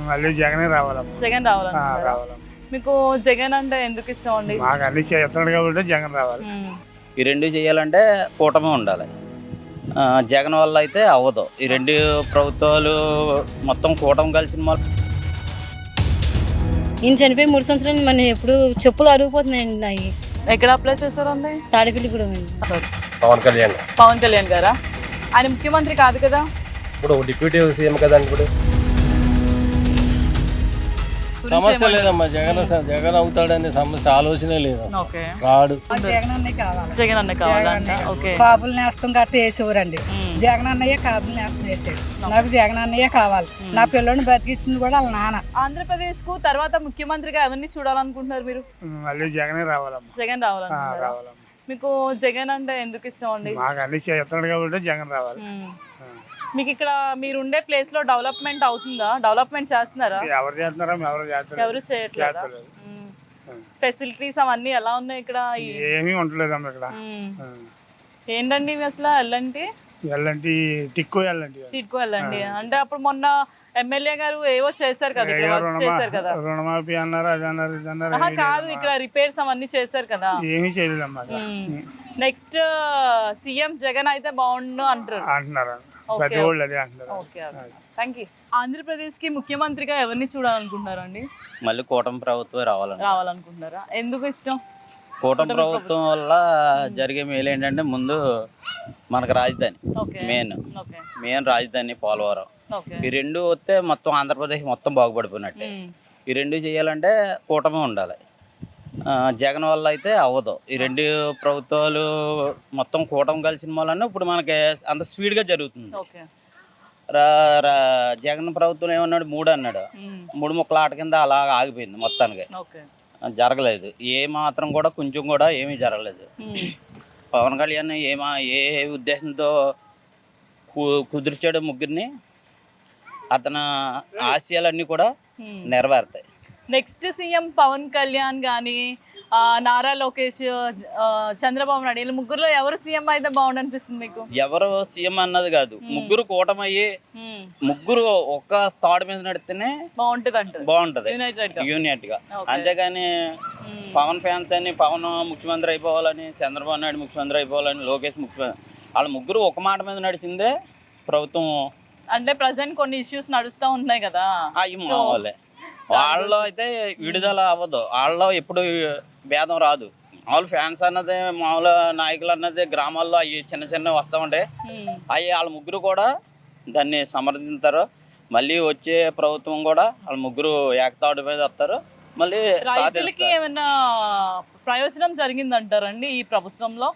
మళ్ళీ జగనే రావాలమ్మా. జగన్ రావాలనుకుంటున్నారా? రావాలమ్మా. మీకు జగన్ అంటే ఎందుకు ఇష్టం అండి? మాకు అన్ని చేస్తున్నాడు కాబట్టి జగన్ రావాలి. ఈ రెండు చేయాలంటే కూటమి ఉండాలి. జగన్ వల్ల అయితే అవ్వదు. ఈ రెండు ప్రభుత్వాలు మొత్తం కూటమి కలిసిన వాళ్ళు. నేను చనిపోయి 3 సంవత్సరాలు మన ఎప్పుడు చెప్పులు అరిగిపోతున్నాయండి నాయి. ఎక్కడ అప్లై చేశారండి? తాడేపల్లి కూడా పవన్ కళ్యాణ్ గారా? ఆయన ముఖ్యమంత్రి కాదు కదా, ఇప్పుడు డిప్యూటీ సీఎం కదండి. ఇప్పుడు సమస్య లేదమ్మా, జగన్ అవుతాడనే సమస్య ఆలోచనే లేదు, రాడు. జగన్ అన్న కావాలంట. ఓకే, కాపులు నేస్తం గట్ట వేసేవారండి. జగన్ అన్నయ్య కాపులు నేస్తం వేసాడు. నాకు జగన్ అన్నయ్య కావాలి. నా పిల్లని బతికిచ్చింది కూడా వాళ్ళ నాన్న. ఆంధ్రప్రదేశ్ కు తర్వాత ముఖ్యమంత్రిగా ఎవరిని చూడాలనుకుంటున్నారు మీరు? మళ్ళీ జగనే రావాలమ్మా. జగన్ రావాలనుకుంటున్నారా? రావాలమ్మా. మీకు జగన్ అంటే ఎందుకు ఇష్టం అండి? మాకు అన్ని చేస్తున్నాడు కాబట్టి జగన్ రావాలి. మీకు ఇక్కడ మీరుండే ప్లేస్ లో డెవలప్మెంట్ అవుతుందా? డెవలప్మెంట్ చేస్తున్నారా? ఎవరు చేస్తున్నారా? ఎవరు చేయట్లేదు. ఫెసిలిటీస్ అవన్నీ ఎలా ఉన్నాయి ఇక్కడ? ఏమీ ఉండలేదమ్మా ఇక్కడ. ఏంటండి ఇవి అసలు? ఎల్లంటి టిక్కో వెళ్ళండి అంటే అప్పుడు మొన్న ఎమ్మెల్యే గారు ఏవో చేశారు కదా, ఇక్కడ వర్క్స్ చేశారు కదా, రుణమాఫీ అన్నారు, అది అన్నారు, ఇది అన్నారు. కాదు, ఇక్కడ రిపేర్స్ అవన్నీ చేశారు కదా. ఏమీ చేయలేదమ్మా. నెక్స్ట్ సీఎం జగన్ అయితే బాగుండు అంటున్నారు. ఆంధ్రప్రదేశ్ కి ముఖ్యమంత్రిగా ఎవరిని చూడాలనుకుంటున్నారండి? మళ్ళీ కూటమి ప్రభుత్వం రావాలనుకుంటున్నారా? ఎందుకు ఇష్టం? కూటమి ప్రభుత్వం వల్ల జరిగే మేలు ఏంటంటే, ముందు మనకు రాజధాని మెయిన్ రాజధాని పోలవరం. ఈ రెండు వస్తే మొత్తం ఆంధ్రప్రదేశ్ మొత్తం బాగుపడిపోయినట్టే. ఈ రెండు చేయాలంటే కూటమి ఉండాలి. జగన్ వల్ల అయితే అవ్వదు. ఈ రెండు ప్రభుత్వాలు మొత్తం కూటమి కలిసిన వల్ల ఇప్పుడు మనకి అంత స్పీడ్గా జరుగుతుంది. జగన్ ప్రభుత్వం ఏమన్నాడు, 3 అన్నాడు. 3 ముక్కల ఆట కింద అలా ఆగిపోయింది మొత్తానికి. జరగలేదు ఏ మాత్రం కూడా, కొంచెం కూడా ఏమీ జరగలేదు. పవన్ కళ్యాణ్ ఏ ఉద్దేశంతో కుదిర్చాడు ముగ్గురిని, అతని ఆశయాలన్నీ కూడా నెరవేరుతాయి. నెక్స్ట్ సీఎం పవన్ కళ్యాణ్ కానీ, నారా లోకేష్, చంద్రబాబు నాయుడు, వీళ్ళ ముగ్గురులో ఎవరు సీఎం అయితే బాగుండు అనిపిస్తుంది మీకు? ఎవరు సీఎం అన్నది కాదు, ముగ్గురు కూటమయ్యి ముగ్గురు ఒక్క థాట్ మీద నడితేనే బాగుంటది యూనిట్ గా. అంతేగాని పవన్ ఫ్యాన్స్ అని పవన్ ముఖ్యమంత్రి అయిపోవాలని, చంద్రబాబు నాయుడు ముఖ్యమంత్రి అయిపోవాలని, లోకేష్ ముఖ్యమంత్రి, వాళ్ళ ముగ్గురు ఒక మాట మీద నడిచిందే ప్రభుత్వం. అంటే ప్రజెంట్ కొన్ని ఇష్యూస్ నడుస్తూ ఉన్నాయి కదా, అవి మామూలే. వాళ్ళలో అయితే విడుదల అవ్వదు, వాళ్ళలో ఎప్పుడు భేదం రాదు. మామూలు ఫ్యాన్స్ అన్నది, మామూలు నాయకులు అన్నది గ్రామాల్లో అవి చిన్న వస్తూ ఉంటాయి. అవి వాళ్ళ ముగ్గురు కూడా దాన్ని సమర్థిస్తారు. మళ్ళీ వచ్చే ప్రభుత్వం కూడా వాళ్ళ ముగ్గురు ఏకతాడు మీద వస్తారు. మళ్ళీ రైతులకి ఏమైనా ప్రయోజనం జరిగిందంటారండి ఈ ప్రభుత్వంలో?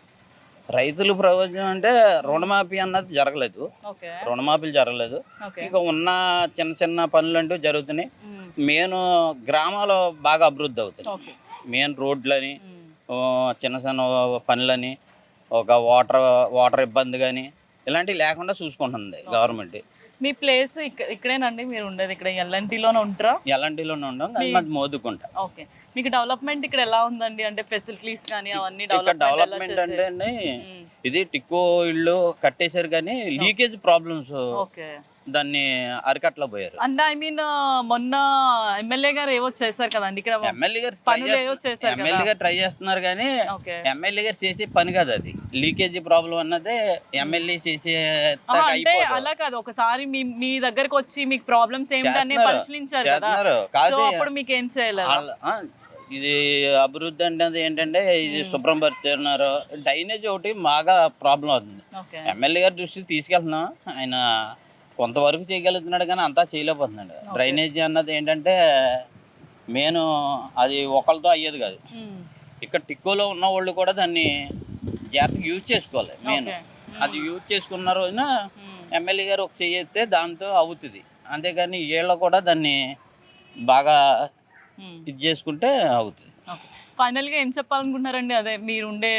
రైతులు ప్రయోజనం అంటే రుణమాఫీ అన్నది జరగలేదు, రుణమాఫీలు జరగలేదు. ఇక ఉన్న చిన్న పనులు అంటూ జరుగుతున్నాయి. మెయిన్ గ్రామాలు బాగా అభివృద్ధి అవుతాయి. మెయిన్ రోడ్లని, చిన్న పనులని, ఒక వాటర్ ఇబ్బంది కానీ ఇలాంటివి లేకుండా చూసుకుంటుంది గవర్నమెంట్. మీ ప్లేస్ ఇక్కడేనండి? మీరు ఉండేది ఇక్కడ ఎల్ఎన్టీలోనే ఉంటారా? ఎల్ఎన్టీలోనే ఉంటాం కానీ మాది మోదుకుంటా. ఓకే, మీకు డెవలప్మెంట్ ఇక్కడ ఎలా ఉందండి? అంటే ఫెసిలిటీస్ కానీ అవన్నీ డెవలప్మెంట్ అంటే ఇది టిక్కో ఇళ్ళు కట్టేశారు కానీ లీకేజ్ ప్రాబ్లమ్స్ దాన్ని అరికట్లా పోయారు. అంటే ఐ మీన్ మొన్న ఎమ్మెల్యే గారు ఏవో చేశారు కదండి ఇక్కడ. ఎమ్మెల్యే గారు ట్రై చేస్తున్నారు కానీ ఎమ్మెల్యే గారు చేసే పని కాదు అది. లీకేజీ ప్రాబ్లం అన్నదే ఎమ్మెల్యే చేసే. అంటే అలా కాదు, ఒకసారి మీ దగ్గరకు వచ్చి మీకు ప్రాబ్లమ్స్ ఏమిటనే పరిశీలించారు కదా, అప్పుడు మీకు ఏం చేయలేదు. ఇది అభివృద్ధి అంటే ఏంటంటే ఇది శుభ్రం పరుస్తున్నారు. డ్రైనేజ్ ఒకటి బాగా ప్రాబ్లం అవుతుంది. ఎమ్మెల్యే గారి దృష్టికి తీసుకెళ్తున్నాం, ఆయన కొంతవరకు చేయగలుగుతున్నాడు కానీ అంతా చేయలేకపోతున్నాడు. డ్రైనేజీ అన్నది ఏంటంటే మెయిన్ అది ఒకరితో అయ్యేది కాదు. ఇక్కడ టిక్కోలో ఉన్న వాళ్ళు కూడా దాన్ని జాగ్రత్తగా యూజ్ చేసుకోవాలి. మెయిన్ అది యూజ్ చేసుకున్న రోజున ఎమ్మెల్యే గారు ఒక చేస్తే దాంతో అవుతుంది. అంతేగాని వీళ్ళు కూడా దాన్ని బాగా ఇది చేసుకుంటే అవుతుంది. ఫైనల్ గా ఏం చెప్పాలనుకుంటున్నారండి? అదే మీరుండే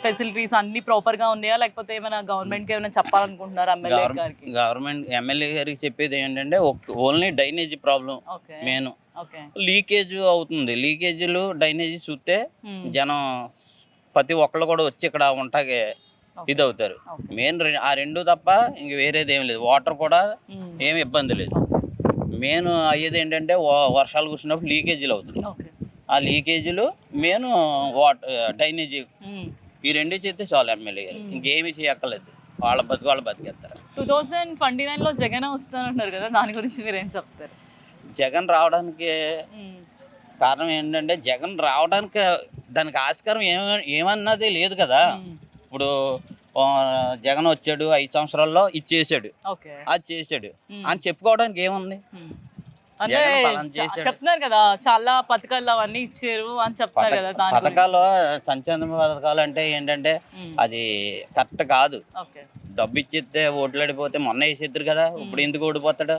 ఫెసిలిటీస్ అన్ని ప్రాపర్ గా ఉన్నాయా, లేకపోతే ఏమైనా గవర్నమెంట్ కి ఏమైనా చెప్పాలనుకుంటున్నారా? ఎమ్మెల్యే గారికి చెప్పేది ఏంటంటే only drainage problem main. Leakage అవుతుంది, లీకేజీలు డ్రైనేజీ చూస్తే జనం ప్రతి ఒక్కళ్ళు కూడా వచ్చి ఇక్కడ ఉంటాకే ఇది అవుతారు. మెయిన్ ఆ రెండు తప్ప ఇంక వేరేది ఏం లేదు. వాటర్ కూడా ఏమి ఇబ్బంది లేదు. మెయిన్ అయ్యేది ఏంటంటే వర్షాలు కురిసినప్పుడు లీకేజీలు అవుతుంది. ఓకే. ఆ లీకేజీలు మెయిన్ డ్రైనేజీ ఈ రెండే చేస్తే చాలు ఎమ్మెల్యే గారు, ఇంకేమీ చేయక్కర్లేదు. వాళ్ళ బతికేస్తారు. 2029లో జగన్ వస్తానంటున్నారు కదా, దాని గురించి మీరు ఏం చెప్తారు? జగన్ రావడానికి కారణం ఏంటంటే జగన్ రావడానికి దానికి ఆస్కారం ఏమన్నది లేదు కదా. ఇప్పుడు జగన్ వచ్చాడు 5 సంవత్సరాల్లో ఇది చేశాడు, ఓకే, అది చేశాడు అని చెప్పుకోవడానికి ఏముంది? అంటే చెప్తున్నారు కదా చాలా పథకాలు అవన్నీ ఇచ్చారు అని చెప్తున్నారు కదా. దాని పథకాలు సంక్షేమ పథకాలు అంటే ఏంటంటే అది కరెక్ట్ కాదు. ఓకే. డబ్బు ఇచ్చేస్తే ఓట్లాడిపోతే మొన్న వేసేద్దరు కదా, ఇప్పుడు ఎందుకు ఓడిపోతాడు?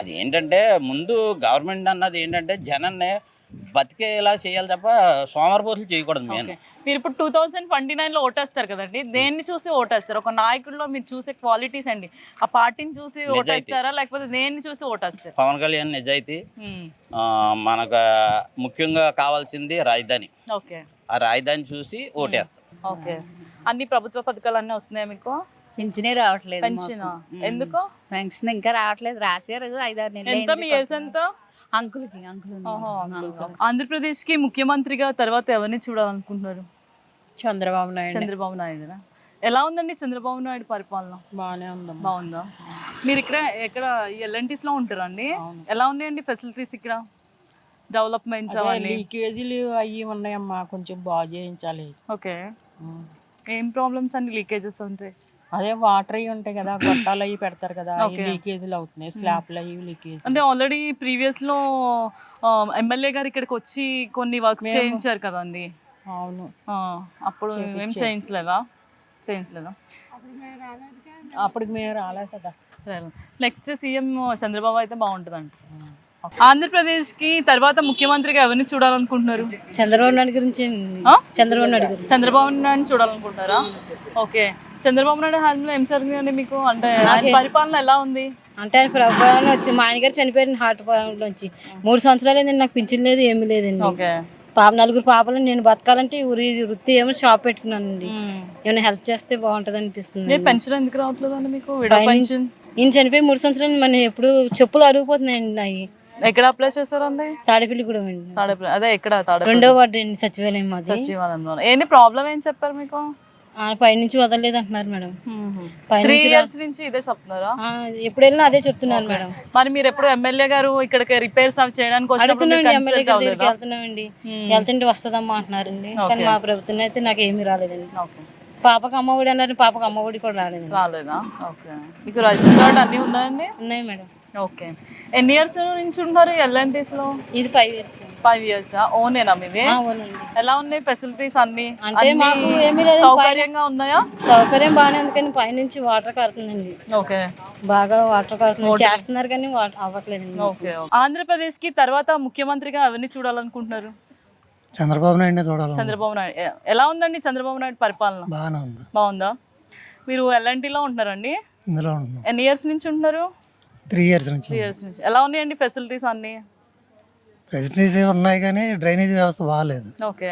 అది ఏంటంటే ముందు గవర్నమెంట్ అన్నది ఏంటంటే జనాన్ని బతికేలా చేయాలి తప్ప సోమరిపోతులు చేయకూడదు. మెయిన్ మీరు ఇప్పుడు 2029లో ఓటేస్తారు కదండి, దేన్ని చూసి ఓటేస్తారు? ఒక నాయకుల్లో మీరు చూసే క్వాలిటీస్ అండి, ఆ పార్టీని చూసి ఓటేస్తారా లేకపోతే దేన్ని చూసి ఓటేస్తారు? పవన్ కళ్యాణ్ నిజాయితీ, మనకు ముఖ్యంగా కావాల్సింది రాజధాని. ఓకే. ఆ రాజధాని చూసి ఓటేస్తాం. ఓకే. అన్ని ప్రభుత్వ పథకాలు అన్నీ వస్తున్నాయా మీకు? పెన్షనే రావట్లేదు. పెన్షన్ ఎందుకు? పెన్షన్ ఇంకా రావట్లేదు, రాశారు 5-6 నెలలు. ఎంత మీ ఏజ్ ఎంత? అంకుల్. ఆంధ్రప్రదేశ్ కి ముఖ్యమంత్రిగా తర్వాత ఎవరిని చూడాలనుకుంటున్నారు? చంద్రబాబు నాయుడు. చంద్రబాబు నాయుడు. ఎలా ఉందండి చంద్రబాబు నాయుడు పరిపాలన? బాగానే ఉంది. బాగుందా? మీరు ఎక్కడ LNTs లో ఉంటారండి? ఎలా ఉన్నాయండి ఫెసిలిటీస్ ఇక్కడ? డెవలప్మెంట్ లీకేజీలు అవి ఉన్నాయమ్మా, కొంచెం బాగు చేయించాలి. ఓకే. ఏం ప్రాబ్లమ్స్ అండి లీకేజెస్ అంటే? అదే వాటర్ అవి ఉంటాయి కదా, గొట్టాలు అవి పెడతారు కదా, లీకేజీలు అవుతున్నాయి. స్లాబ్లు అవి లీకేజ్. అంటే ఆల్రెడీ ప్రీవియస్ లో ఎమ్మెల్యే గారు ఇక్కడికి వచ్చి కొన్ని వర్క్స్ చేయించారు కదండి. అవును. అప్పుడు ఏం చేయించలేదా? అప్పటికి మేము రాలేదు కదా. నెక్స్ట్ సీఎం చంద్రబాబు అయితే బాగుంటుందండి. ఆంధ్రప్రదేశ్ కి తర్వాత ముఖ్యమంత్రిగా ఎవరిని చూడాలనుకుంటున్నారు? చంద్రబాబు నాయుడు గురించి. చంద్రబాబు నాయుడు చూడాలనుకుంటున్నారా? ఓకే. చంద్రబాబు నాయుడు హామీలో ఏం జరిగిందండి మీకు? అంటే ఆయన పరిపాలన ఎలా ఉంది? అంటే ఆయన ప్రభుత్వం వచ్చి మా ఆయన గారు చనిపోయిన హార్ట్ ప్రాబ్లం నుంచి 3 సంవత్సరాలు అయిందండి, నాకు పింఛన్ లేదు, ఏమీ లేదండి. ఓకే. 4 పాపలు, నేను బతకాలంటే వృత్తి ఏమో షాప్ పెట్టుకున్నానండి. ఏమైనా హెల్ప్ చేస్తే బాగుంటది అనిపిస్తుంది. పెన్షన్ ఎందుకు రావట్లేదు అండి మీకు? నేను చనిపోయి 3 సంవత్సరాలు మన ఎప్పుడు చెప్పులు అరిగిపోతున్నాయండి నాయి. ఎక్కడ అప్లై చేశారండి? తాడేపల్లి కూడా అండి. అదే ఎక్కడ? 2వ వార్డు అండి, సచివాలయం మాది. సచివాలయంలో ఏంటి ప్రాబ్లం ఏం చెప్పారు మీకు? పైనుంచి వదలలేదు అంటున్నారు మేడం. 3 years నుంచి ఇదే చెప్తున్నారా? ఎప్పుడు వెళ్ళినా అదే చెప్తున్నారు మేడం. మరి మీరు ఎప్పుడు ఎమ్మెల్యే గారు ఇక్కడికి రిపేర్స్ అవి చేయడానికి అడుగుతున్నాండి, ఎమ్మెల్యే గారి దగ్గరికి వెళ్తున్నామండి. వెళ్తుంటే వస్తుందమ్మా అంటున్నారండి, కానీ మా ప్రభుత్వం అయితే నాకు ఏమీ రాలేదండి. పాపకు అమ్మఒడి అన్నారు, పాపకు అమ్మఒడి కూడా రాలేదండి. రాలేదా? ఓకే. మీకు రేషన్ కార్డు అన్నీ ఉన్నాయండి? ఉన్నాయి మేడం. ఓకే. ఎన్ని ఇయర్స్ నుంచి ఉంటారు LNTs లో? ఇది 5 years. 5 years. ఓనేనా మీది? ఎలా ఉన్నాయి ఫెసిలిటీస్ అన్ని? అంటే మాకు ఏమీ లేదు, సౌకర్యంగా ఉన్నాయా? సౌకర్యం బాగానే ఉంది, కానీ పైనుంచి వాటర్ కారుతుందండి. ఓకే. బాగా వాటర్ కారుతుంది, చేస్తున్నారు కానీ అవ్వట్లేదండి. ఓకే. ఆంధ్రప్రదేశ్ కి తర్వాత ముఖ్యమంత్రిగా ఎవరిని చూడాలనుకుంటున్నారు? చంద్రబాబు నాయుడు చూడాలి. చంద్రబాబు నాయుడు. ఎలా ఉందండి చంద్రబాబు నాయుడు పరిపాలన? బాగుందా? మీరు LNTలో ఉంటున్నారండి? ఇందులో ఎన్ని ఇయర్స్ నుంచి ఉంటున్నారు? 3 years నుంచి. 3 years నుంచి. ఎలా ఉన్నాయండి ఫెసిలిటీస్ అన్ని? ఫెసిలిటీస్ ఉన్నాయి కానీ డ్రైనేజ్ వ్యవస్థ బాగాలేదు. ఓకే.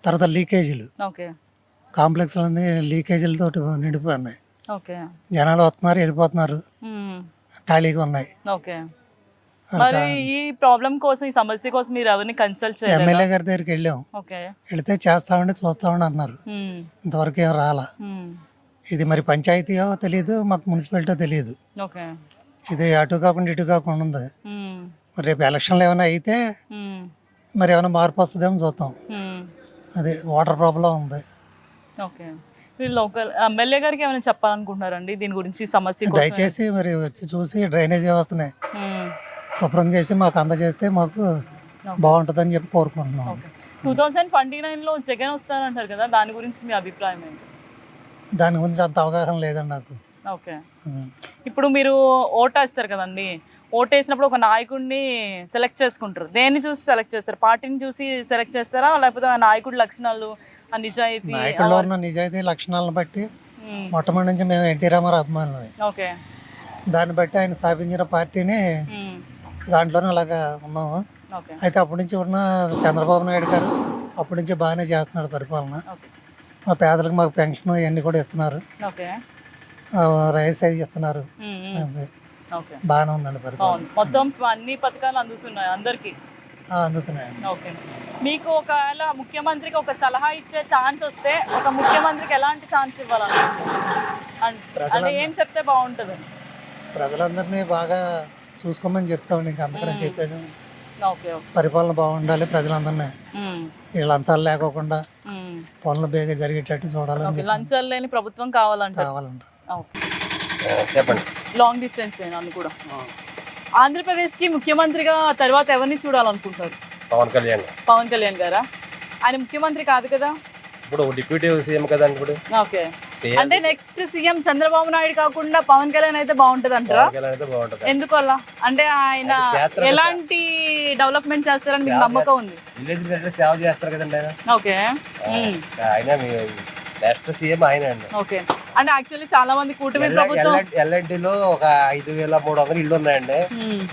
తర్వాత లీకేజీలు, ఓకే, కాంప్లెక్స్లన్నీ లీకేజీలతో నిండిపోయి ఓకే. జనాలు వస్తున్నారు, వెళ్ళిపోతున్నారు, ఖాళీగా ఉన్నాయి. ఓకే. మరి ఈ ప్రాబ్లం కోసం, ఈ సమస్య కోసం మీరు ఎవరిని కన్సల్ట్ చేయాలి? ఎమ్మెల్యే గారి దగ్గరికి వెళ్ళాం. ఓకే. వెళితే చేస్తామండి, చూస్తామని అన్నారు. ఇంతవరకు ఏం రాలా. ఇది మరి పంచాయతీయో తెలియదు, మాకు మున్సిపాలిటీ తెలియదు. ఓకే. ఇది అటు కాకుండా ఇటు కాకుండా ఉంది. మరి రేపు ఎలక్షన్లు ఏమైనా అయితే మరి ఏమైనా మార్పు వస్తుందేమో చూద్దాం. అదే వాటర్ ప్రాబ్లం ఉంది. ఓకే. మీరు లోకల్ ఎమ్మెల్యే గారికి ఏమైనా చెప్పాలనుకుంటున్నారండి దీని గురించి, సమస్య? దయచేసి మరి వచ్చి చూసి డ్రైనేజ్ వ్యవస్థని శుభ్రం చేసి మాకు అందజేస్తే మాకు బాగుంటుందని చెప్పి కోరుకుంటున్నాం. 2029లో జగన్ వస్తారంటారు కదా, దాని గురించి మీ అభిప్రాయం ఏంటి? దాని గురించి అంత అవగాహన లేదండి నాకు. ఓకే. ఇప్పుడు మీరు ఓటేస్తారు కదండి, ఓటేసినప్పుడు ఒక నాయకుడిని సెలెక్ట్ చేసుకుంటారు. దేన్ని చూసి సెలెక్ట్ చేస్తారు? పార్టీని చూసి సెలెక్ట్ చేస్తారా లేకపోతే ఆ నాయకుడి లక్షణాలు, ఆ నిజాయితీ? నాయకుల్లో ఉన్న నిజాయితీ లక్షణాలను బట్టి మొట్టమొదటి నుంచి మేము ఎన్టీ రామారావు అభిమానులమే. ఓకే. దాన్ని బట్టి ఆయన స్థాపించిన పార్టీని దాంట్లోనే అలాగా ఉన్నాము. అయితే అప్పటి నుంచి ఉన్న చంద్రబాబు నాయుడు గారు అప్పటి నుంచి బాగానే చేస్తున్నాడు పరిపాలన. మా పేదలకు మాకు పెన్షన్ ఇవన్నీ కూడా ఇస్తున్నారు, రైస్ అవి ఇస్తున్నారు. ఓకే, బాగానే ఉందండి పరిపాలన. బాగుంది. మొత్తం అన్ని పథకాలు అందుతున్నాయి అందరికి. అందుతున్నాయండి. ఓకే, మీకు ఒకవేళ ముఖ్యమంత్రికి ఒక సలహా ఇచ్చే ఛాన్స్ వస్తే ఒక ముఖ్యమంత్రికి ఎలాంటి ఛాన్స్ ఇవ్వాలనుకుంటున్నారు? అంటే ఏం చెప్తే బాగుంటుంది? ప్రజలందరినీ బాగా చూసుకోమని చెప్తామండి, ఇంకా అందుకని చెప్పేది. Okay, okay. పరిపాలన బాగుండాలి, ప్రజలందరినీ ఉమ్, ఈ లంచాలు లేకోకుండా ఉమ్. పనులు బేగా జరిగేటట్టు చూడాలని ఓకే, లంచాలు లేని ప్రభుత్వం కావాలంటారు. కావాలంటారు. ఓకే, చెప్పండి. లాంగ్ డిస్టెన్స్ నన్ను కూడా. ఆంధ్రప్రదేశ్కి ముఖ్యమంత్రిగా తర్వాత ఎవరిని చూడాలనుకుంటారు? పవన్ కళ్యాణ్. పవన్ కళ్యాణ్ గారా? ఆయన ముఖ్యమంత్రి కాదు కదా? ఇప్పుడు డిప్యూటీ సీఎం కదండి ఇప్పుడు. ఓకే, అంటే నెక్స్ట్ సీఎం చంద్రబాబు నాయుడు కాకుండా పవన్ కళ్యాణ్ అయితే బాగుంటది అంటారా? పవన్ కళ్యాణ్ అయితే బాగుంటుంది. ఎందుకు అలా? అంటే ఆయన ఎలాంటి డెవలప్మెంట్ చేస్తారని మీకు నమ్మకం ఉంది? విలేజ్ సేవ చేస్తారు కదండి ఆయన. ఓకే, ఆయన నెక్స్ట్ సీఎం ఆయన అండి. ఓకే. అంటే యాక్చువల్లీ చాలా మంది కూటమి ప్రభుత్వం ఎల్ఎన్టీలో ఒక 5,300 ఇళ్ళు ఉన్నాయండి.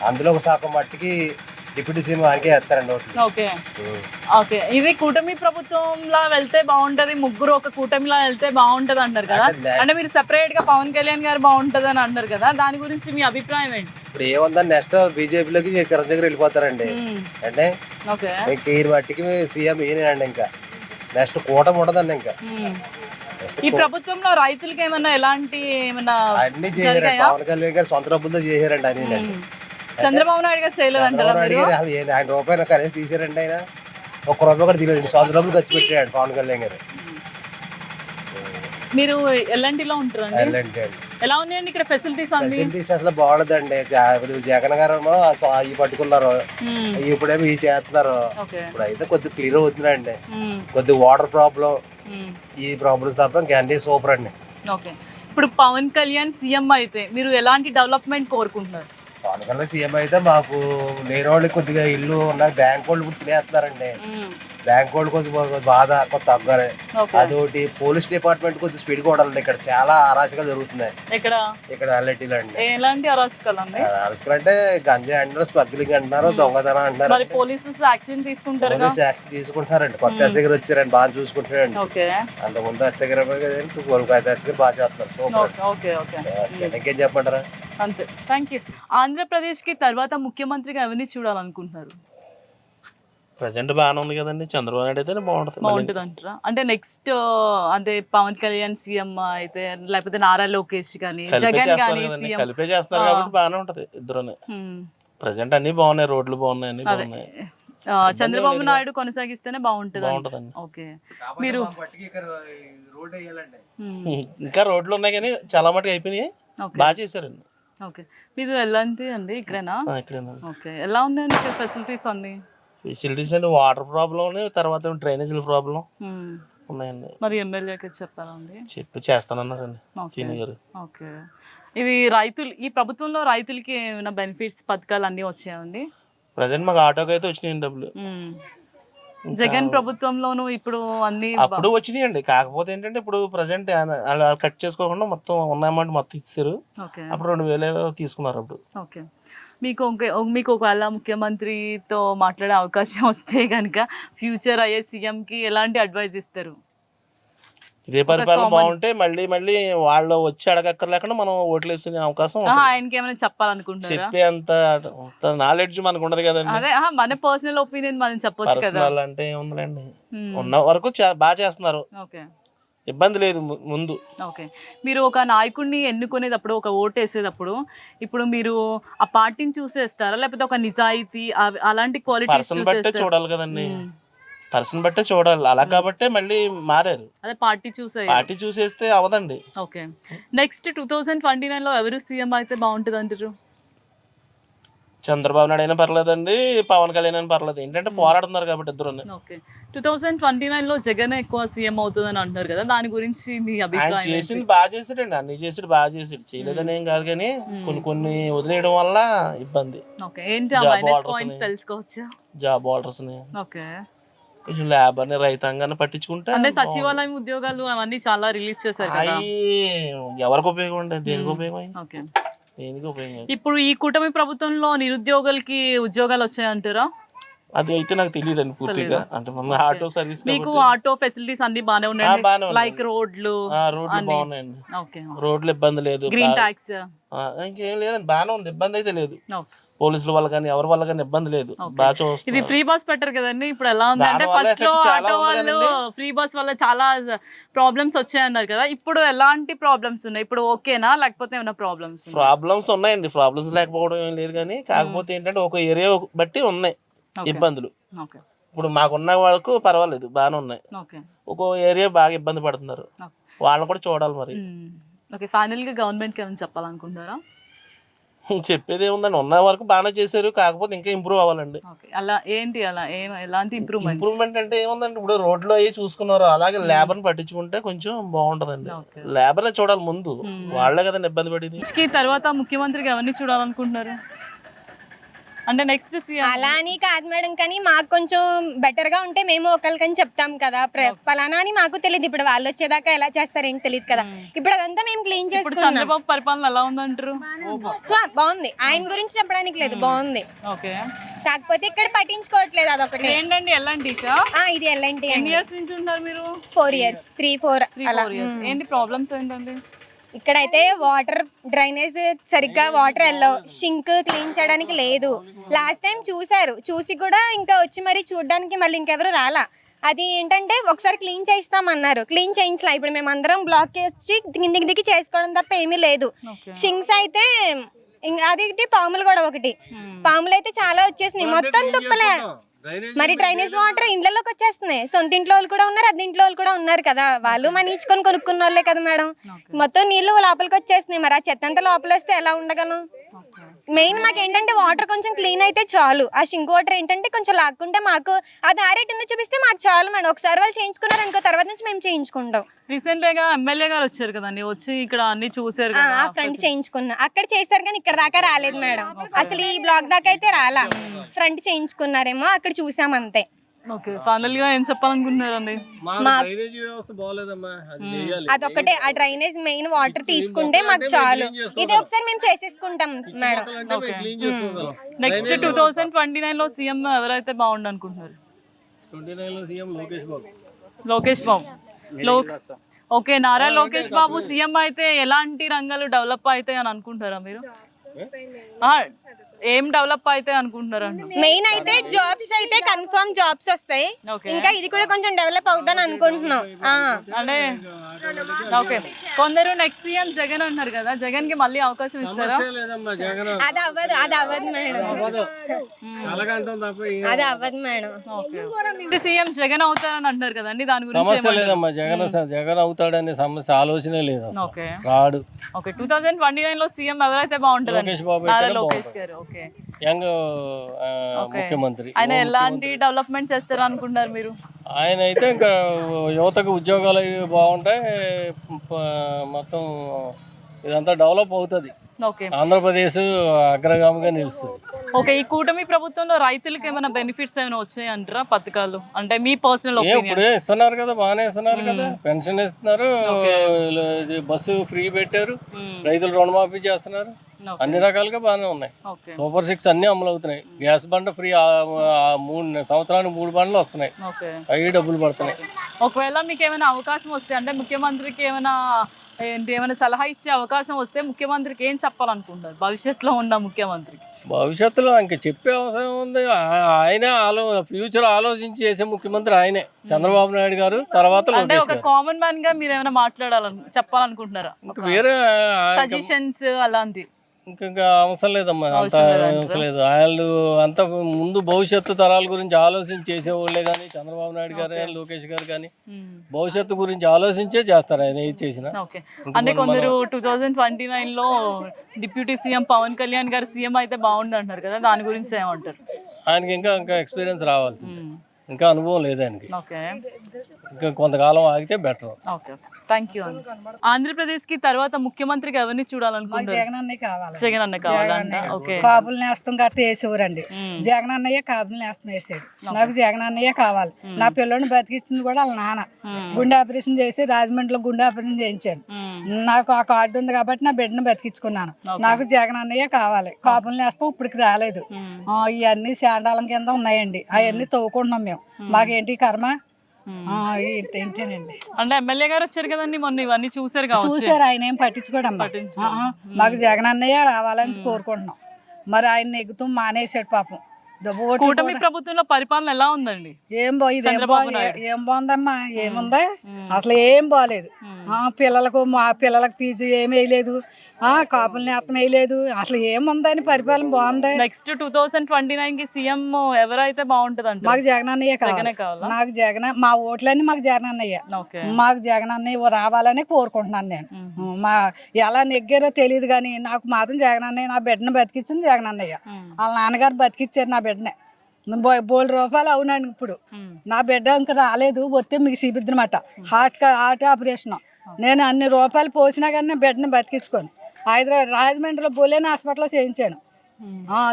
అందులో ఒక శాతం మట్టికి డిప్యూటీ సీఎం ఆయనకే వేస్తారండి ఓట్లు. Okay, okay. ఇది కూటమి ప్రభుత్వంలా వెళ్తే బాగుంటది, ముగ్గురు ఒక కూటమిలా వెళ్తే బాగుంటది అంటారు కదా. అంటే మీరు సెపరేట్ గా పవన్ కళ్యాణ్ గారు బాగుంటది అని అంటారు కదా, దాని గురించి మీ అభిప్రాయం ఏంటి? ఇప్పుడు ఏముందని నెక్స్ట్ బీజేపీలోకి చిరంజీవి గారు వెళ్ళిపోతారండి. అంటే ఓకే, ఈ మట్టికి సీఎం ఈయనండి. ఇంకా నెక్స్ట్ కూటమి ఉండదండి. ఇంకా ఈ ప్రభుత్వంలో రైతులకి ఏమన్నా ఎలాంటి ఏమన్నా అన్ని చేశారండి. పవన్ కళ్యాణ్ గారు సొంత డబ్బులతో చేశారండి అన్ని. చంద్రబాబు నాయుడు గారు చేయలేదంటారా? ఆయన రూపాయలు కలిసి తీసారండి. ఆయన ఒక్క రూపాయి కూడా తీయలేదు. సొంత డబ్బులు ఖర్చు పెట్టాడు పవన్ కళ్యాణ్ గారు. మీరు ఎల్ఎన్టీలో ఉంటారండి? ఎలా ఉన్నాయండి ఇక్కడ ఫెసిలిటీస్? ఫెసిలిటీస్ అసలు బాగుండదండి. జగన్ గారు అవి పట్టుకున్నారు, ఇప్పుడేమో ఇవి చేస్తున్నారు. ఇప్పుడు అయితే కొద్దిగా క్లియర్ అవుతుందండి. కొద్దిగా వాటర్ ప్రాబ్లం, ఈ ప్రాబ్లమ్స్ తప్ప ఇంకే సూపర్ అండి. ఓకే, ఇప్పుడు పవన్ కళ్యాణ్ సీఎం అయితే మీరు ఎలాంటి డెవలప్మెంట్ కోరుకుంటున్నారు? పవన్ కళ్యాణ్ సీఎం అయితే మాకు లేని వాళ్ళకి కొద్దిగా ఇల్లు ఉన్న బ్యాంక్ వాళ్ళు కూడా తినేస్తున్నారండి. బ్యాంక్ వాళ్ళు కొద్దిగా బాధ కొద్ది తగ్గాలి. అదొకటి పోలీస్ డిపార్ట్మెంట్ కొద్దిగా స్పీడ్ కూడా ఉండాలి. ఇక్కడ చాలా అరాచకాలు జరుగుతున్నాయి. ఇక్కడ ఎల్ఐటీలో అండి. ఎలాంటి అరాచకాలు అండి? అరాచకాలు అంటే గంజా అంటున్నారు, స్మగ్లింగ్ అంటున్నారు, దొంగతనం అంటున్నారు. పోలీసు యాక్షన్ తీసుకుంటారు. తీసుకుంటారండి. కొత్త ఎస్ఐ గారు వచ్చారండి, బాగా చూసుకుంటారండి. అంత ముందు ఎస్ఐ గారు ఎస్ఐ గారు బాగా చేస్తున్నారు. ఇంకేం చెప్పంటారా? అంతే, థ్యాంక్ యూ. ఆంధ్రప్రదేశ్ కి తర్వాత ముఖ్యమంత్రిగా ఎవరిని చూడాలనుకుంటున్నారు? ప్రజెంట్ బాగానే ఉంది కదండి, చంద్రబాబు నాయుడు అయితే బాగుంటుంది అంటారా? అంటే నెక్స్ట్ అంటే పవన్ కళ్యాణ్ సీఎం అయితే, లేకపోతే నారా లోకేష్ కానీ జగన్ కానీ కలిపే చేస్తారు కాబట్టి బాగానే ఉంటది ఇద్దరునే. ప్రజెంట్ అన్ని బాగున్నాయి, రోడ్లు బాగున్నాయి, అన్ని బాగున్నాయి. చంద్రబాబు నాయుడు కొనసాగిస్తేనే బాగుంటుంది. ఓకే, మీరు ఇంకా రోడ్లు ఉన్నాయి కానీ చాలా మటుకు అయిపోయినాయి, బాగా చేశారండి. ఓకే, మీరు ఎలాంటి అండి? ఇక్కడేనా? ఓకే, ఎలా ఉందండి ఇక్కడ ఫెసిలిటీస్ అన్ని? ఫెసిలిటీస్ అంటే వాటర్ ప్రాబ్లం, తర్వాత డ్రైనేజీల ప్రాబ్లం ఉన్నాయండి. మరి ఎమ్మెల్యేకి చెప్పాలండి? చేస్తానన్నారండి సీనియర్ గారు. ఓకే, ఇవి రైతులు, ఈ ప్రభుత్వంలో రైతులకి ఏమైనా బెనిఫిట్స్ పథకాలు అన్ని వచ్చాయండి? ప్రజెంట్ మాకు ఆటోకి అయితే వచ్చినాయి డబ్బులు. జగన్ ప్రభుత్వంలోనూ ఇప్పుడు అన్ని అప్పుడు వచ్చినాయండి. కాకపోతే ఏంటంటే ఇప్పుడు ప్రజెంట్ కట్ చేసుకోకుండా మొత్తం ఉన్న అమౌంట్ మొత్తం ఇచ్చారు. అప్పుడు 2,000 తీసుకున్నారు అప్పుడు. ఓకే, మీకు ఒకవేళ ముఖ్యమంత్రితో మాట్లాడే అవకాశం వస్తే కనుక ఫ్యూచర్ అయ్యే సీఎం కి ఎలాంటి అడ్వైస్ ఇస్తారు? ఇదే పరిపాలన బాగుంటే మళ్ళీ మళ్ళీ వాళ్ళు వచ్చి అడగక్కర్లేకుండా మనం ఓట్లు వేసుకునే అవకాశం. ఆయనకి ఏమైనా చెప్పాలనుకుంటున్నారా? చెప్పే అంత నాలెడ్జ్ మనకు ఉండదు కదండి. అదే మన పర్సనల్ ఒపీనియన్ మనం చెప్పొచ్చు కదా. పర్సనల్ అంటే ఏముందండి, ఉన్న వరకు బాగా చేస్తున్నారు, ఇబ్బంది లేదు ముందు. ఓకే, మీరు ఒక నాయకుడిని ఎన్నుకునేటప్పుడు, ఒక ఓటు వేసేటప్పుడు ఇప్పుడు మీరు ఆ పార్టీని చూసేస్తారా, లేకపోతే ఒక నిజాయితీ అలాంటి క్వాలిటీస్ పర్సన్ బట్టే చూడాలి కదండి, పర్సన్ బట్టే చూడాలి. అలా కాబట్టే మళ్ళీ మారారు. అదే పార్టీ చూసేస్తే అవదండి. ఓకే, నెక్స్ట్ 2029 లో ఎవరు సీఎం అయితే బాగుంటుంది అంటారు? చంద్రబాబు నాయుడు అయినా పర్లేదండి, పవన్ కళ్యాణ్ అయినా పర్లేదు. ఏంటంటే పోరాడుతున్నారు కాబట్టి ఇద్దరు. ఓకే, 2029 లో జగన్ ఎక్కువ సీఎం అవుతుందని అంటున్నారు కదా, దాని గురించి మీ అభిప్రాయం? ఆయన చేసింది బాగా చేసాడండి, అన్ని చేసాడు, బాగా చేసాడు, చేయలేదని ఏం కాదు, కానీ కొన్ని వదిలేయడం వల్ల ఇబ్బంది. జాబ్ హోల్డర్స్ ని, కొంచెం లేబర్ ని, రైతాంగాన్ని పట్టించుకుంటే. అంటే సచివాలయం ఉద్యోగాలు అవన్నీ చాలా రిలీజ్ చేశారు కదా, ఎవరికి ఉపయోగం అండి, దేనికి ఉపయోగం? దేనికి ఉపయోగం? ఇప్పుడు ఈ కూటమి ప్రభుత్వంలో నిరుద్యోగులకి ఉద్యోగాలు వచ్చాయంటారా? అది అయితే నాకు తెలియదండి పూర్తిగా. అంటే మన ఆటో సర్వీస్ మీకు ఆటో ఫెసిలిటీస్ అన్ని బానే బాగానే ఉన్నాయి, ఉన్నాయి. లైక్ రోడ్లు రోడ్లు బాగున్నాయండి, ఓకే, రోడ్లు ఇబ్బంది లేదు, గ్రీన్ ట్యాక్స్ ఇంకేం లేదండి, బాగానే ఉంది, ఇబ్బంది అయితే లేదు. పోలీసుల వల్ల కానీ ఎవరి వల్ల కానీ ఇబ్బంది లేదు, బాగా ఇది చూస్తున్నారు. ఫ్రీ బస్ పెట్టారు కదండి, ఇప్పుడు ఎలా ఉంది అంటే దానివల్ల ఫస్ట్ లో effect చాలా ఆటో ఉంది వాళ్ళు కదండి. ఫ్రీ బస్ వల్ల చాలా ప్రాబ్లమ్స్ వచ్చాయన్నారు కదా, ఇప్పుడు ఎలాంటి ప్రాబ్లమ్స్ ఉన్నాయి, ఇప్పుడు ఓకేనా లేకపోతే ఏమైనా ప్రాబ్లమ్స్? ప్రాబ్లమ్స్ ఉన్నాయండి, ప్రాబ్లమ్స్ లేకపోవడం ఏం లేదు కానీ కాకపోతే ఏంటంటే ఒక ఏరియా బట్టి ఉన్నాయి ఇబ్బందులు. ఇప్పుడు మాకున్న వాళ్ళకు పర్వాలేదు, బాగానే ఉన్నాయి. ఒక ఏరియా బాగా ఇబ్బంది పడుతున్నారు, వాళ్ళని కూడా చూడాలి మరి. ఓకే, ఫైనల్ గా గవర్నమెంట్ కి ఏమైనా చెప్పాలనుకుంటారా? చెప్పేది ఏముందండి, ఉన్న వరకు బాగానే చేశారు, కాకపోతే ఇంకా ఇంప్రూవ్ అవ్వాలండి. అలా ఏంటి, అలా ఎలాంటి ఇంప్రూవ్మెంట్ అంటే ఏముందండి, ఇప్పుడు రోడ్లు అవి చూసుకున్నారు, అలాగే లేబర్ ని పట్టించుకుంటే కొంచెం బాగుంటదండి. లేబర్ చూడాలి ముందు, వాళ్ళే కదండి ఇబ్బంది పడింది. తర్వాత ముఖ్యమంత్రికి ఎవరిని చూడాలనుకుంటున్నారు అంటే నెక్స్ట్ సీఎం? అలా అని కాదు మేడం, కానీ మాకు కొంచెం బెటర్ గా ఉంటే మేము ఒకరికని చెప్తాం కదా, పలానా అని మాకు తెలియదు. ఇప్పుడు వాళ్ళు వచ్చేదాకా ఎలా చేస్తారేంటి తెలియదు కదా, ఇప్పుడు అదంతా మేము క్లీన్ చేసుకుంటాం. చంద్రబాబు పరిపాలన ఎలా ఉందంటారు? బాగుంది, ఆయన గురించి చెప్పడానికి లేదు, బాగుంది. ఓకే, కాకపోతే ఇక్కడ పట్టించుకోవట్లేదు, అదొకటి. ఏంటండి ఎల్ఎన్టీ? ఇది ఎల్ఎన్టీ. ఎన్ని ఇయర్స్ నుంచి ఉన్నారు మీరు? 4 years, 3-4 అలా. ఏంటి ప్రాబ్లమ్స్ ఏంటండి? ఇక్కడైతే వాటర్ డ్రైనేజ్ సరిగ్గా వాటర్ వెళ్ళో, షింక్ క్లీన్ చేయడానికి లేదు. లాస్ట్ టైం చూసి కూడా ఇంకా వచ్చి మరీ చూడడానికి మళ్ళీ ఇంకెవరు రాలా. అది ఏంటంటే ఒకసారి క్లీన్ చేయిస్తామన్నారు, క్లీన్ చేయించలా. ఇప్పుడు మేము అందరం బ్లాక్ వచ్చి కిందికి దిగి చేసుకోవడం తప్ప ఏమీ లేదు. షింక్స్ అయితే అది పాములు కూడా ఒకటి, పాములు అయితే చాలా వచ్చేసినాయి, మొత్తం తుప్పలే. మరి డ్రైనేజ్ వాటర్ ఇండ్లలోకి వచ్చేస్తున్నాయి. సొంత ఇంట్లో వాళ్ళు కూడా ఉన్నారు, అద్దెంట్లో వాళ్ళు కూడా ఉన్నారు కదా, వాళ్ళు మన ఇచ్చుకొని కొనుక్కున్న వాళ్ళే కదా మేడం. మొత్తం నీళ్లు లోపలికి వచ్చేస్తున్నాయి, మరి ఆ చెత్త అంతా లోపల వస్తే ఎలా ఉండగలం? మెయిన్ మాకు ఏంటంటే వాటర్ కొంచెం క్లీన్ అయితే చాలు. ఆ షింక్ వాటర్ ఏంటంటే కొంచెం లాక్కుంటే మాకు అది ఆరేటిందో చూపిస్తే మాకు చాలు మేడం. ఒకసారి వాళ్ళు చేయించుకున్నారు అనుకో, తర్వాత నుంచి మేము చేయించుకుంటాం. రీసెంట్ గా ఎమ్మెల్యే గారు వచ్చారు కదండి, వచ్చి ఇక్కడ అన్ని చూసారు. ఫ్రంట్ చేయించుకున్నా, అక్కడ చేశారు కానీ ఇక్కడ దాకా రాలేదు మేడం. అసలు ఈ బ్లాక్ దాకా అయితే రాలా, ఫ్రంట్ చేయించుకున్నారేమో, అక్కడ చూసాం అంతే. ఓకే, ఫైనల్ గా ఏం చెప్పాలనుకుంటున్నారండి? అదొకటే, ఆ డ్రైనేజ్ మెయిన్ వాటర్ తీసుకుంటే మాకు చాలు. ఇది ఒకసారి మేము చేసేసుకుంటాం మేడం. నెక్స్ట్ 2029 లో సీఎం ఎవరైతే బాగుండు అనుకుంటున్నారు? 29 లో CM Lokesh Babu. Okay, Nara Lokesh Babu CM అయితే ఎలాంటి రంగాలు డెవలప్ అవుతాయి అని అనుకుంటారా మీరు? ఏం డెవలప్ అయితే అనుకుంటున్నారు? మెయిన్ అయితే జాబ్స్ అయితే కన్ఫర్మ్ జాబ్స్ వస్తాయి. ఇంకా ఇది కూడా కొంచెం డెవలప్ అవుతాను అనుకుంటున్నాం. అంటే ఓకే, కొందరు నెక్స్ట్ సీఎం జగన్ అంటున్నారు కదా, జగన్ కి మళ్ళీ అవకాశం ఇస్తారా? అది అవ్వదు మేడం, అది అవ్వదు మేడం. సీఎం జగన్ అవుతారని అంటారు కదండి, దాని గురించి? సమస్య లేదమ్మా, జగన్ అవుతాడనే సమస్య ఆలోచనే లేదు, రాడు. ఓకే, 2029 లో సీఎం ఎవరైతే బాగుంటారు? లోకేష్ గారు. ఓకే, యంగ్ ముఖ్యమంత్రి. ఆయన ఎలాంటి డెవలప్మెంట్ చేస్తారు అనుకుంటారు మీరు? ఆయన అయితే ఇంకా యువతకు ఉద్యోగాలు బాగుంటాయి, మొత్తం ఇదంతా డెవలప్ అవుతుంది, ఆంధ్రప్రదేశ్ అగ్రగామిగా నిలుస్తుంది. ఓకే, ఈ కూటమి ప్రభుత్వంలో రైతులకు ఏమైనా బెనిఫిట్స్ ఏమైనా వచ్చాయి అంటారా, పథకాలు? అంటే మీ పర్సనల్ ఇప్పుడే ఇస్తున్నారు కదా, బాగానే ఇస్తున్నారు కదా, పెన్షన్ ఇస్తున్నారు, బస్సు ఫ్రీ పెట్టారు, రైతులు రుణమాఫీ చేస్తున్నారు, అన్ని రకాలుగా బాగానే ఉన్నాయి. సూపర్ 6 అన్ని అమలు అవుతున్నాయి. గ్యాస్ బండ ఫ్రీ, 3 సంవత్సరానికి 3 బండ్లు వస్తున్నాయి, అవి డబ్బులు పడుతున్నాయి. ఒకవేళ మీకు ఏమైనా అవకాశం వస్తే, అంటే ముఖ్యమంత్రికి ఏమైనా సలహా ఇచ్చే అవకాశం వస్తే ముఖ్యమంత్రికి ఏం చెప్పాలనుకుంటారు? భవిష్యత్తులో ఉన్న ముఖ్యమంత్రికి భవిష్యత్తులో ఇంకా చెప్పే అవసరం ఉంది, ఆయనే ఫ్యూచర్ ఆలోచించి చేసే ముఖ్యమంత్రి ఆయనే, చంద్రబాబు నాయుడు గారు. తర్వాత అంటే ఒక కామన్ మ్యాన్ గా మీరు ఏమైనా చెప్పాలనుకుంటున్నారా? వేరే సజెషన్స్ అలాంటి ఇంకా అవసరం లేదమ్మా, అంత అవసరం లేదు. వాళ్ళు అంత ముందు భవిష్యత్తు తరాల గురించి ఆలోచించి చేసేవాళ్ళే కానీ, చంద్రబాబు నాయుడు గారు కానీ, లోకేష్ గారు కానీ భవిష్యత్తు గురించి ఆలోచించే చేస్తారు ఆయన ఏది చేసినా. అంటే కొందరు 2029 లో డిప్యూటీ సీఎం పవన్ కళ్యాణ్ గారు సీఎం అయితే బాగుండు అంటారు కదా, దాని గురించి ఏమంటారు? ఆయనకి ఇంకా ఎక్స్పీరియన్స్ రావాల్సింది, ఇంకా అనుభవం లేదు ఆయనకి, ఇంకా కొంతకాలం ఆగితే బెటర్. ఓకే. థ్యాంక్ యూ అండి. ఆంధ్రప్రదేశ్ కి తర్వాత ముఖ్యమంత్రిగా ఎవరిని చూడాలనుకుంటున్నారు? జగన్ అన్నయ్య కావాలి. జగన్ అన్న కావాలంట. ఓకే. కాపులు నేస్తం గట్ట వేసేవారండి. జగన్ అన్నయ్య కాపులు నేస్తం వేసాడు. నాకు జగన్ అన్నయ్య కావాలి. నా పిల్లోని బతికించింది కూడా వాళ్ళ నాన్న. గుండె ఆపరేషన్ చేసి రాజమండ్రిలో గుండె ఆపరేషన్ చేయించాను. నాకు ఆ కార్డు ఉంది కాబట్టి నా బిడ్డను బతికించుకున్నాను. నాకు జగన్ అన్నయ్య కావాలి. కాపులు నేస్తం ఇప్పటికి రాలేదు. ఇవన్నీ శాండాలం కింద ఉన్నాయండి. అవన్నీ తవ్వుకుంటున్నాం మేము. మాకేంటి కర్మ. ఏంటేనండి అంటే ఎమ్మెల్యే గారు వచ్చారు కదండి మొన్న, ఇవన్నీ చూసారు కావచ్చు. చూసారు, ఆయన ఏం పట్టించుకోడమ్మా. మాకు జగన్ అన్నయ్య రావాలని కోరుకుంటున్నాం. మరి ఆయన నెగ్గుతూ మానేసాడు పాపం. కూటమి ప్రభుత్వంలో పరిపాలన ఎలా ఉందండి? ఏం బాగుందమ్మా, ఏముందా అసలు ఏం బాగాలేదు. పిల్లలకు మా పిల్లలకు ఫీజు ఏమి వేయలేదు. కాపుల నేతం వేయలేదు. అసలు ఏముందని పరిపాలన బాగుంది. నెక్స్ట్ 2029 కి సీఎం ఎవరైతే బాగుంటది అంటే? మాకు జగన్ అన్నయ్య కావాలి. నాకు జగన్, మా ఓట్లన్నీ మాకు జగన్ అన్నయ్య. మాకు జగన్ అన్నయ్య రావాలని కోరుకుంటున్నాను నేను. మా ఎలా నెగ్గారో తెలియదు కానీ నాకు మాత్రం జగన్ అన్నయ్య. నా బిడ్డను బతికించింది జగన్ అన్నయ్య. వాళ్ళ నాన్నగారు బతికిచ్చారు నా బిడ్డనే. బోల్ రూపాయలు అవునండి. ఇప్పుడు నా బిడ్డ ఇంకా రాలేదు, వస్తే మీకు చూపిద్దనమాట. Heart operation. నేను అన్ని రూపాయలు పోసినా కానీ నా బిడ్డను బతికించుకోను. రాజమండ్రిలో బోలేని హాస్పిటల్లో చేయించాను.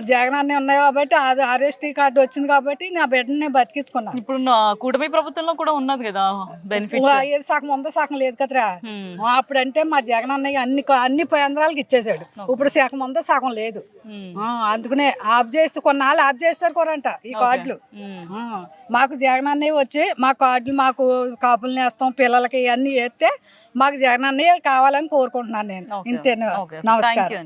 జగన్ అన్నీ ఉన్నాయి కాబట్టి అది ఆర్ఎస్టీ కార్డు వచ్చింది కాబట్టి నా బిడ్డని బతికించుకున్నాను. ఇప్పుడు కూటమి ప్రభుత్వంలో కూడా ఉన్నది కదా బెనిఫిట్. సగం ఉందో సగం లేదు కదరా. అప్పుడంటే మా జగన్ అన్నయ్య అన్ని కేంద్రాలకు ఇచ్చేసాడు. ఇప్పుడు సగం ఉందో సగం లేదు. అందుకనే ఆఫ్ చేస్తే కొన్నాళ్ళు ఆఫ్ చేస్తారు కోరంట ఈ కార్డులు. మాకు జగన్ అన్నయ్య వచ్చి మా కార్డులు మాకు కాపులు నేస్తాం పిల్లలకి అన్ని వేస్తే మాకు జగన్ అన్నయ్య కావాలని కోరుకుంటున్నాను నేను. ఇంతే. నమస్కారం.